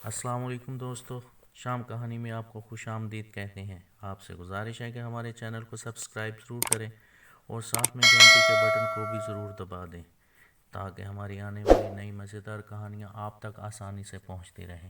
السلام علیکم دوستو، شام کہانی میں آپ کو خوش آمدید کہتے ہیں۔ آپ سے گزارش ہے کہ ہمارے چینل کو سبسکرائب ضرور کریں اور ساتھ میں گھنٹی کے بٹن کو بھی ضرور دبا دیں تاکہ ہماری آنے والی نئی مزیدار کہانیاں آپ تک آسانی سے پہنچتی رہیں۔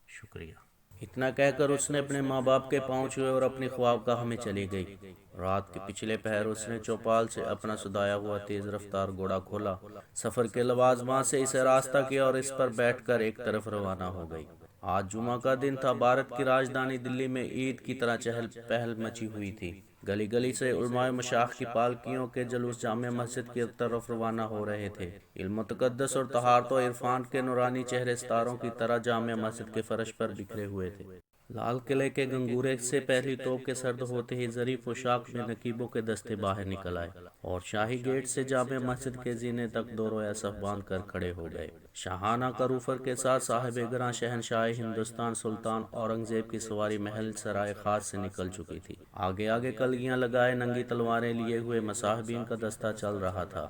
شکریہ۔ اتنا کہہ کر اس نے اپنے ماں باپ کے پاؤں چھوئے اور اپنی خواہگاہ میں چلی گئی۔ رات کے پچھلے پہر اس نے چوپال سے اپنا سدایا ہوا تیز رفتار گھوڑا کھولا، سفر کے لوازمات سے اسے راستہ کیا اور اس پر بیٹھ کر ایک طرف روانہ ہو گئی۔ آج جمعہ کا دن تھا۔ بھارت کی راجدھانی دلی میں عید کی طرح چہل پہل مچی ہوئی تھی۔ گلی گلی سے علماء مشایخ کی پالکیوں کے جلوس جامع مسجد کی طرف روانہ ہو رہے تھے۔ علم و تقدس اور طہارت و عرفان کے نورانی چہرے ستاروں کی طرح جامع مسجد کے فرش پر بکھرے ہوئے تھے۔ لال قلعے کے گنگورے سے پہلی توپ کے سرد ہوتے ہی ظریف پوشاک میں نقیبوں کے دستے باہر نکل آئے اور شاہی گیٹ سے جامع مسجد کے زینے تک دو رویہ صف باندھ کر کھڑے ہو گئے۔ شاہانہ کروفر کے ساتھ صاحب گراں شہنشاہ ہندوستان سلطان اورنگزیب کی سواری محل سرائے خاص سے نکل چکی تھی۔ آگے آگے کلگیاں لگائے ننگی تلواریں لیے ہوئے مصاحبین کا دستہ چل رہا تھا۔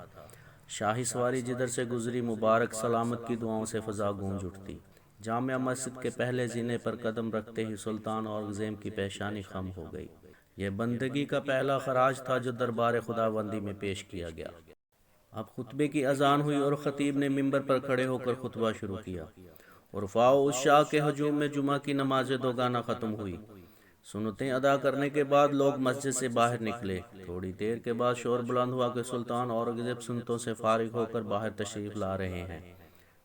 شاہی سواری جدھر سے گزری مبارک سلامت کی دعاؤں سے فضا گونج اٹھتی۔ جامع مسجد کے پہلے زینے پر قدم رکھتے ہی سلطان اورنگزیب کی پیشانی خم ہو گئی۔ یہ بندگی کا پہلا خراج تھا جو دربار خداوندی میں پیش کیا گیا۔ اب خطبے کی اذان ہوئی اور خطیب نے ممبر پر کھڑے ہو کر خطبہ شروع کیا۔ عرفاء و عشاق کے ہجوم میں جمعہ کی نماز دوگانہ ختم ہوئی۔ سنتیں ادا کرنے کے بعد لوگ مسجد سے باہر نکلے۔ تھوڑی دیر کے بعد شور بلند ہوا کہ سلطان اورنگزیب سنتوں سے فارغ ہو کر باہر تشریف لا رہے ہیں۔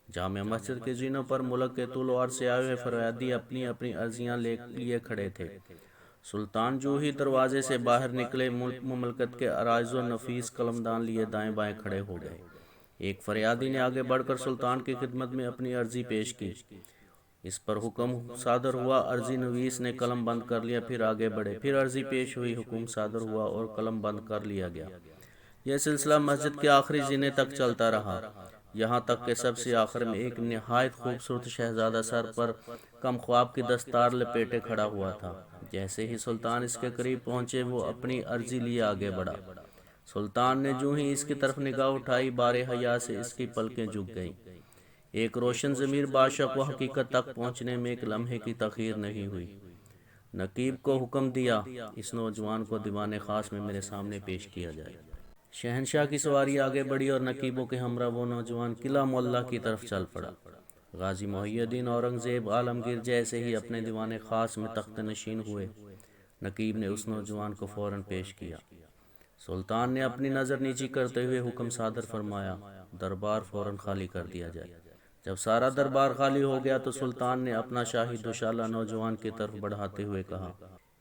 جامع مسجد کے زینوں پر ملک کے طول و عرض سے آئے ہوئے فریادی اپنی اپنی عرضیاں لیے کھڑے تھے۔ سلطان جو ہی دروازے سے باہر نکلے، ملک مملکت کے عرائض و نفیس قلمدان لیے دائیں بائیں کھڑے ہو گئے۔ ایک فریادی نے آگے بڑھ کر سلطان کی خدمت میں اپنی عرضی پیش کی۔ اس پر حکم صادر ہوا۔ عرضی نویس نے قلم بند کر لیا، پھر آگے بڑھے، پھر عرضی پیش ہوئی، حکم صادر ہوا اور قلم بند کر لیا گیا۔ یہ سلسلہ مسجد کے آخری زینے تک چلتا رہا، یہاں تک کہ سب سے آخر میں ایک نہایت خوبصورت شہزادہ سر پر کم خواب کی دستار لپیٹے کھڑا ہوا تھا۔ جیسے ہی سلطان اس کے قریب پہنچے، وہ اپنی عرضی لیے آگے بڑھا۔ سلطان نے جو ہی اس کی طرف نگاہ اٹھائی، بار حیا سے اس کی پلکیں جھک گئیں۔ ایک روشن ضمیر بادشاہ کو حقیقت تک پہنچنے میں ایک لمحے کی تاخیر نہیں ہوئی۔ نقیب کو حکم دیا، اس نوجوان کو دیوان خاص میں میرے سامنے پیش کیا جائے۔ شہنشاہ کی سواری آگے بڑھی اور نقیبوں کے ہمراہ وہ نوجوان قلعہ معلیٰ کی طرف چل پڑا۔ غازی محی الدین اورنگزیب عالمگیر جیسے ہی اپنے دیوان خاص میں تخت نشین ہوئے، نقیب نے اس نوجوان کو فوراً پیش کیا۔ سلطان نے اپنی نظر نیچی کرتے ہوئے حکم صادر فرمایا، دربار فوراً خالی کر دیا جائے۔ جب سارا دربار خالی ہو گیا تو سلطان نے اپنا شاہی دوشالہ نوجوان کی طرف بڑھاتے ہوئے کہا،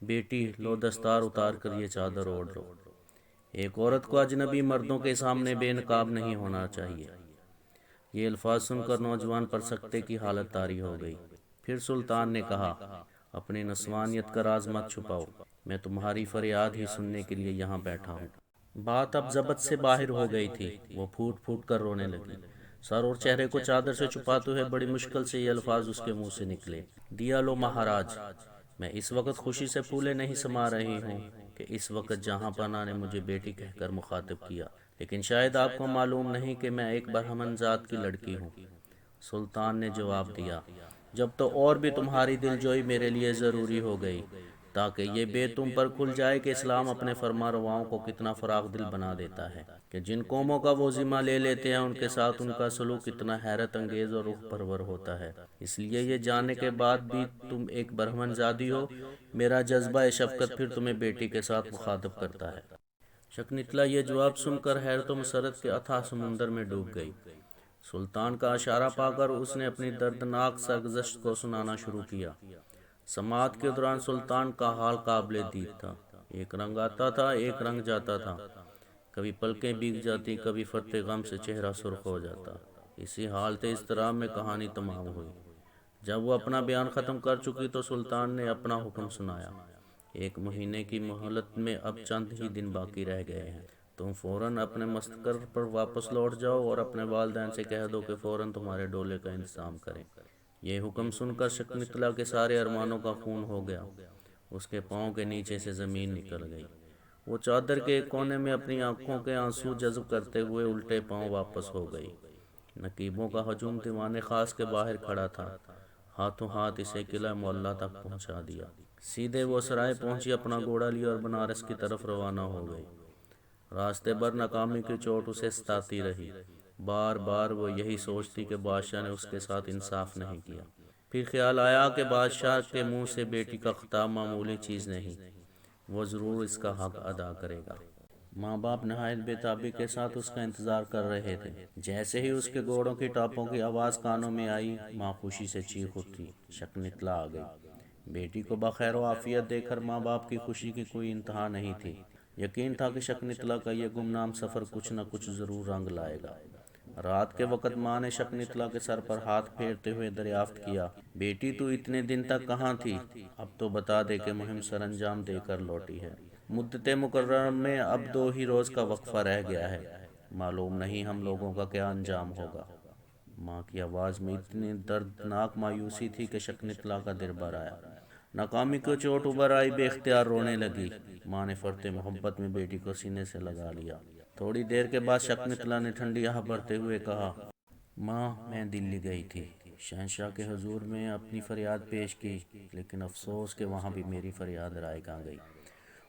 بیٹی لو دستار اتار کر یہ چادر اوڑھ لو۔ ایک عورت کو اجنبی مردوں کے سامنے بے نقاب نہیں ہونا چاہیے۔ یہ الفاظ سن کر نوجوان پر سکتے کی حالت طاری ہو گئی۔ پھر سلطان نے کہا، اپنی نسوانیت کا راز مت چھپاؤ، میں تمہاری فریاد ہی سننے کے لیے یہاں بیٹھا ہوں۔ بات اب ضبط سے باہر ہو گئی تھی۔ وہ پھوٹ پھوٹ کر رونے لگی۔ سر اور چہرے کو چادر سے چھپاتے ہوئے بڑی مشکل سے یہ الفاظ اس کے منہ سے نکلے، دیا لو مہاراج، میں اس وقت خوشی سے پھولے نہیں سما رہی ہوں کہ اس وقت جہاں پناہ نے مجھے بیٹی کہہ کر مخاطب کیا، لیکن شاید آپ کو معلوم نہیں کہ میں ایک برہمن ذات کی لڑکی ہوں۔ سلطان نے جواب دیا، جب تو اور بھی تمہاری دل جوئی میرے لیے ضروری ہو گئی، تاکہ یہ بے تم پر کھل جائے کہ اسلام اپنے فرما رواؤں کو کتنا فراخ دل بنا دیتا ہے، کہ جن قوموں کا وہ ذمہ لے لیتے ہیں ان کے ساتھ ان کا سلوک اتنا حیرت انگیز اور رخ پرور ہوتا ہے۔ اس لیے یہ جاننے کے بعد بھی تم ایک برہمن زادی ہو، میرا جذبہ شفقت پھر تمہیں بیٹی کے ساتھ مخاطب کرتا ہے۔ شکنتلا یہ جواب سن کر حیرت و مسرت کے اتھاہ سمندر میں ڈوب گئی۔ سلطان کا اشارہ پا کر اس نے اپنی دردناک سرگزشت کو سنانا شروع کیا۔ سماعت کے دوران سلطان کا حال قابل دید تھا۔ ایک رنگ آتا تھا، ایک رنگ جاتا تھا، کبھی پلکیں بھیگ جاتی، کبھی فرط غم سے چہرہ سرخ ہو جاتا۔ اسی حالت اضطراب میں کہانی تمام ہوئی۔ جب وہ اپنا بیان ختم کر چکی تو سلطان نے اپنا حکم سنایا، 1 مہینے کی مہلت میں اب چند ہی دن باقی رہ گئے ہیں، تم فوراً اپنے مستقر پر واپس لوٹ جاؤ اور اپنے والدین سے کہہ دو کہ فوراً تمہارے ڈولے کا انتظام کریں۔ یہ حکم سن کر شکنتلا کے سارے ارمانوں کا خون ہو گیا۔ اس کے پاؤں کے نیچے سے زمین نکل گئی۔ وہ چادر کے ایک کونے میں اپنی آنکھوں کے آنسو جذب کرتے ہوئے الٹے پاؤں واپس ہو گئی۔ نقیبوں کا ہجوم دیوان خاص کے باہر کھڑا تھا۔ ہاتھوں ہاتھ اسے قلعہ معلیٰ تک پہنچا دیا۔ سیدھے وہ سرائے پہنچی، اپنا گھوڑا لیا اور بنارس کی طرف روانہ ہو گئی۔ راستے بھر ناکامی کی چوٹ اسے ستاتی رہی، بار بار وہ یہی سوچتی کہ بادشاہ نے اس کے ساتھ انصاف نہیں کیا۔ پھر خیال آیا کہ بادشاہ کے منہ سے بیٹی کا خطاب معمولی چیز نہیں، وہ ضرور اس کا حق ادا کرے گا۔ ماں باپ نہایت بے تابی کے ساتھ اس کا انتظار کر رہے تھے۔ جیسے ہی اس کے گھوڑوں کی ٹاپوں کی آواز کانوں میں آئی، ماں خوشی سے چیخ اٹھی۔ شکنتلا آ گئی۔ بیٹی کو بخیر و عافیت دیکھ کر ماں باپ کی خوشی کی کوئی انتہا نہیں تھی۔ یقین تھا کہ شکنتلا کا یہ گمنام سفر کچھ نہ کچھ ضرور رنگ لائے گا۔ رات کے وقت ماں نے شکنتلا کے سر پر ہاتھ پھیرتے ہوئے دریافت کیا، بیٹی تو اتنے دن تک کہاں تھی؟ اب تو بتا دے کہ مہم سر انجام دے کر لوٹی ہے۔ مدت مقررہ میں اب 2 ہی روز کا وقفہ رہ گیا ہے، معلوم نہیں ہم لوگوں کا کیا انجام ہوگا۔ ماں کی آواز میں اتنی دردناک مایوسی تھی کہ شکنتلا کا دل بھر آیا۔ ناکامی کو چوٹ ابھر آئی، بے اختیار رونے لگی۔ ماں نے فرط محبت میں بیٹی کو سینے سے لگا لیا۔ تھوڑی دیر کے بعد شکنتلا نے ٹھنڈی آہ بھرتے ہوئے کہا، ماں میں دلی گئی تھی، شہنشاہ کے حضور میں اپنی فریاد پیش کی، لیکن افسوس کہ وہاں بھی میری فریاد رائے گاں گئی۔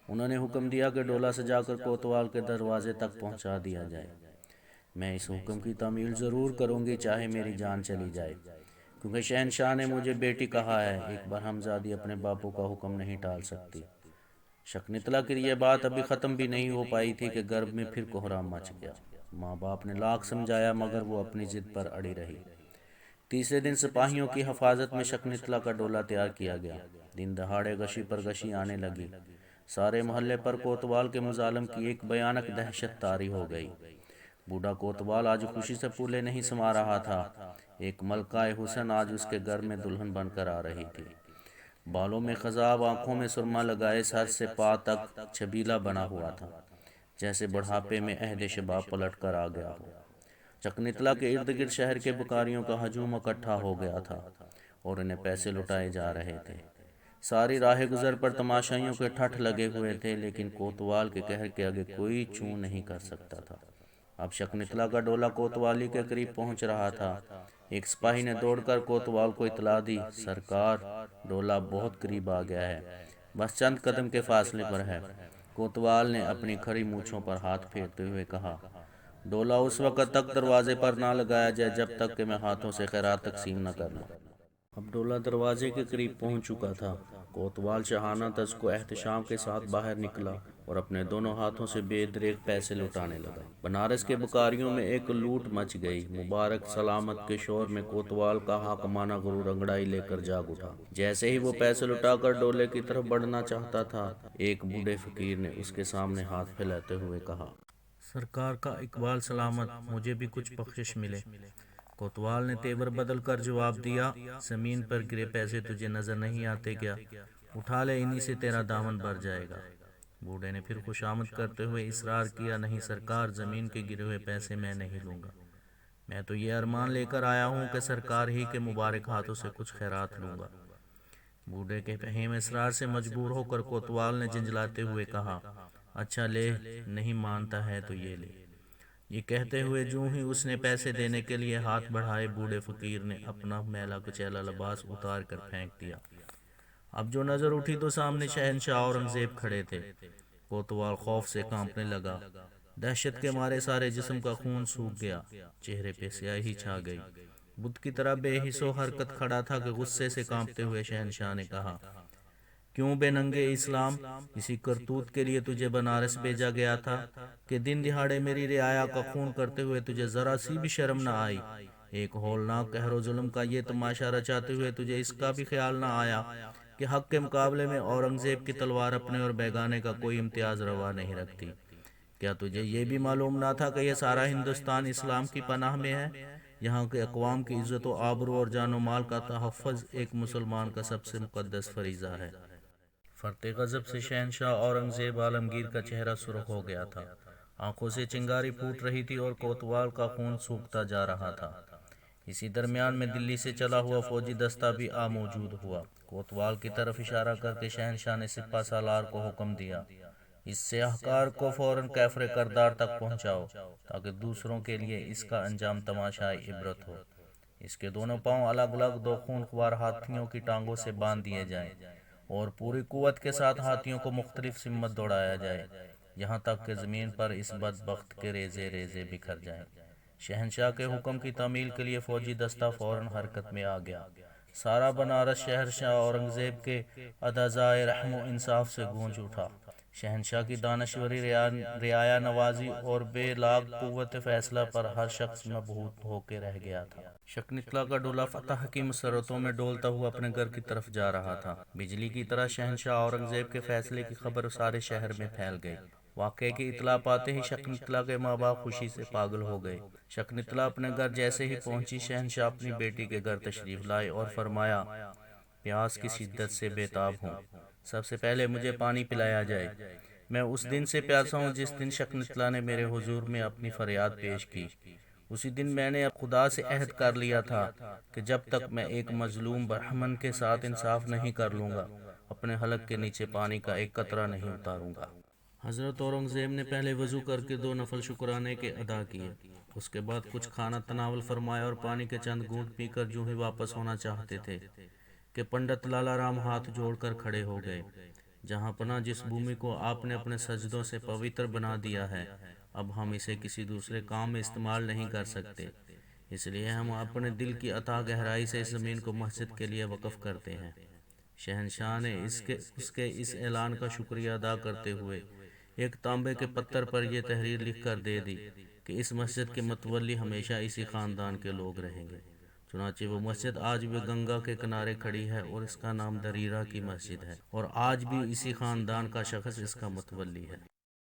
انہوں نے حکم دیا کہ ڈولہ سجا کر کوتوال کے دروازے تک پہنچا دیا جائے۔ میں اس حکم کی تعمیل ضرور کروں گی، چاہے میری جان چلی جائے، کیونکہ شہنشاہ نے مجھے بیٹی کہا ہے، ایک برہمزادی اپنے باپو کا حکم نہیں ٹال سکتی۔ شکنتلا کی یہ بات ابھی ختم بھی نہیں ہو پائی تھی کہ گرب میں پھر کوہرام مچ گیا۔ ماں باپ نے لاکھ سمجھایا مگر وہ اپنی ضد پر اڑی رہی۔ تیسرے دن سپاہیوں کی حفاظت میں شکنتلا کا ڈولہ تیار کیا گیا۔ دن دہاڑے غشی پر غشی آنے لگی۔ سارے محلے پر کوتوال کے مظالم کی ایک بھیانک دہشت طاری ہو گئی۔ بوڑھا کوتوال آج خوشی سے پھولے نہیں سما رہا تھا۔ ایک ملکہ حسن آج اس کے گھر میں دلہن بن کر آ رہی تھی۔ بالوں میں خضاب، آنکھوں میں سرما لگائے، سر سے پا تک چھبیلا بنا ہوا تھا، جیسے بڑھاپے میں عہد شباب پلٹ کر آ گیا ہو۔ شکنتلا کے ارد گرد شہر کے بکاریوں کا ہجوم اکٹھا ہو گیا تھا اور انہیں پیسے لٹائے جا رہے تھے۔ ساری راہ گزر پر تماشائیوں کے ٹھٹھ لگے ہوئے تھے، لیکن کوتوال کے قہر کے آگے کوئی چوں نہیں کر سکتا تھا۔ اب شکنتلا کا ڈولہ کوتوالی کے قریب پہنچ رہا تھا۔ ایک سپاہی نے دوڑ کر کوتوال کو اطلاع دی، سرکار، ڈولہ بہت قریب آ گیا ہے، بس چند قدم کے فاصلے پر ہے۔ کوتوال نے اپنی کھڑی مونچھوں پر ہاتھ پھیرتے ہوئے کہا، ڈولہ اس وقت تک دروازے پر نہ لگایا جائے جب تک کہ میں ہاتھوں سے خیرات تقسیم نہ کر لوں۔ اب ڈولہ دروازے کے قریب پہنچ چکا تھا۔ کوتوال شاہانہ طرز و احتشام کے ساتھ باہر نکلا اور اپنے دونوں ہاتھوں سے بے دریغ پیسے لٹانے لگا۔ بنارس کے بکاریوں میں ایک لوٹ مچ گئی۔ مبارک سلامت کے شور میں کوتوال کا حاکمانہ غرور انگڑائی لے کر جاگ اٹھا۔ جیسے ہی وہ پیسے لٹا کر ڈولے کی طرف بڑھنا چاہتا تھا، ایک بوڑھے فقیر نے اس کے سامنے ہاتھ پھیلاتے ہوئے کہا، سرکار کا اقبال سلامت، مجھے بھی کچھ بخشش ملے۔ کوتوال نے تیور بدل کر جواب دیا، زمین پر گرے پیسے تجھے نظر نہیں آتے کیا؟ اٹھا لے، انہی سے تیرا دامن بھر جائے گا۔ بوڑھے نے پھر خوشامد کرتے ہوئے اصرار کیا، نہیں سرکار، زمین کے گرے ہوئے پیسے میں نہیں لوں گا۔ میں تو یہ ارمان لے کر آیا ہوں کہ سرکار ہی کے مبارک ہاتھوں سے کچھ خیرات لوں گا۔ بوڑھے کے فہیم اصرار سے مجبور ہو کر کوتوال نے جھنجھلاتے ہوئے کہا، اچھا لے، نہیں مانتا ہے تو یہ لے۔ یہ کہتے ہوئے جوں ہی اس نے پیسے دینے کے لیے ہاتھ بڑھائے، بوڑھے فقیر نے اپنا میلا کچیلا لباس اتار کر پھینک دیا۔ اب جو نظر اٹھی تو سامنے شہنشاہ اورنگزیب کھڑے تھے۔ کوتوال خوف سے کانپنے لگا۔ دہشت کے مارے سارے جسم کا خون سوکھ گیا، چہرے پہ سیاہی چھا گئی۔ بت کی طرح بے حس و حرکت کھڑا تھا کہ غصے سے کانپتے ہوئے شہنشاہ نے کہا، کیوں بے ننگے اسلام، اسی کرتوت کے لیے تجھے بنارس بھیجا گیا تھا کہ دن دہاڑے میری رعایا کا خون کرتے ہوئے تجھے ذرا سی بھی شرم نہ آئی؟ ایک ہولناک قہر و ظلم کا یہ تماشا رچاتے ہوئے تجھے اس کا بھی خیال نہ آیا کہ حق کے مقابلے میں اورنگزیب کی تلوار اپنے اور بیگانے کا کوئی امتیاز روا نہیں رکھتی؟ کیا تجھے یہ بھی معلوم نہ تھا کہ یہ سارا ہندوستان اسلام کی پناہ میں ہے؟ یہاں کے اقوام کی عزت و آبرو اور جان و مال کا تحفظ ایک مسلمان کا سب سے مقدس فریضہ ہے۔ فرط غضب سے شہنشاہ اورنگزیب عالمگیر کا چہرہ سرخ ہو گیا تھا، آنکھوں سے چنگاری پھوٹ رہی تھی اور کوتوال کا خون سوکھتا جا رہا تھا۔ اسی درمیان میں دلی سے چلا ہوا فوجی دستہ بھی آ موجود ہوا۔ کوتوال کی طرف اشارہ کرتے شہنشاہ نے سپہ سالار کو حکم دیا، اس سیاہکار کو فوراً کیفر کردار تک پہنچاؤ تاکہ دوسروں کے لیے اس کا انجام تماشائی عبرت ہو۔ اس کے دونوں پاؤں الگ الگ دو خونخوار ہاتھیوں کی ٹانگوں سے باندھ دیے جائیں اور پوری قوت کے ساتھ ہاتھیوں کو مختلف سمت دوڑایا جائے، یہاں تک کہ زمین پر اس بدبخت کے ریزے ریزے بکھر جائیں۔ شہنشاہ کے حکم کی تعمیل کے لیے فوجی دستہ فوراً حرکت میں آ گیا۔ سارا بنارس شہنشاہ اورنگزیب کے ادازائے رحم و انصاف سے گونج اٹھا۔ شہنشاہ کی دانشوری، رعایا نوازی اور بے لاگ قوت فیصلہ پر ہر شخص مبہوت ہو کے رہ گیا تھا۔ شکنتلا کا ڈولہ فتح کی مسرتوں میں ڈولتا ہوا اپنے گھر کی طرف جا رہا تھا۔ بجلی کی طرح شہنشاہ اورنگزیب کے فیصلے کی خبر سارے شہر میں پھیل گئی۔ واقعے کی اطلاع پاتے ہی شکنتلا کے ماں باپ خوشی سے پاگل ہو گئے۔ شکنتلا اپنے گھر جیسے ہی پہنچی، شہنشاہ اپنی بیٹی کے گھر تشریف لائے اور فرمایا، پیاس کی شدت سے بے تاب ہوں، سب سے پہلے مجھے پانی پلایا جائے۔ میں اس دن سے پیاسا ہوں جس دن شکنتلا نے میرے حضور میں اپنی فریاد پیش کی۔ اسی دن میں نے خدا سے عہد کر لیا تھا کہ جب تک میں ایک مظلوم برہمن کے ساتھ انصاف نہیں کر لوں گا، اپنے حلق کے نیچے پانی کا ایک قطرہ نہیں اتاروں گا۔ حضرت اورنگزیب نے پہلے وضو کر کے 2 نفل شکرانے کے ادا کیے، اس کے بعد کچھ کھانا تناول فرمایا اور پانی کے چند گھونٹ پی کر جو ہی واپس ہونا چاہتے تھے کہ پنڈت لالا رام ہاتھ جوڑ کر کھڑے ہو گئے۔ جہاں پناہ، جس بھومی کو آپ نے اپنے سجدوں سے پوتر بنا دیا ہے، اب ہم اسے کسی دوسرے کام میں استعمال نہیں کر سکتے، اس لیے ہم اپنے دل کی اتھاہ گہرائی سے اس زمین کو مسجد کے لیے وقف کرتے ہیں۔ شہنشاہ نے اس کے اس اعلان کا شکریہ ادا کرتے ہوئے ایک تانبے کے پتھر پر یہ تحریر لکھ کر دے دی کہ اس مسجد کے متولی ہمیشہ اسی خاندان کے لوگ رہیں گے۔ چنانچہ وہ مسجد آج بھی گنگا کے کنارے کھڑی ہے اور اس کا نام دریرہ کی مسجد ہے، اور آج بھی اسی خاندان کا شخص اس کا متولی ہے۔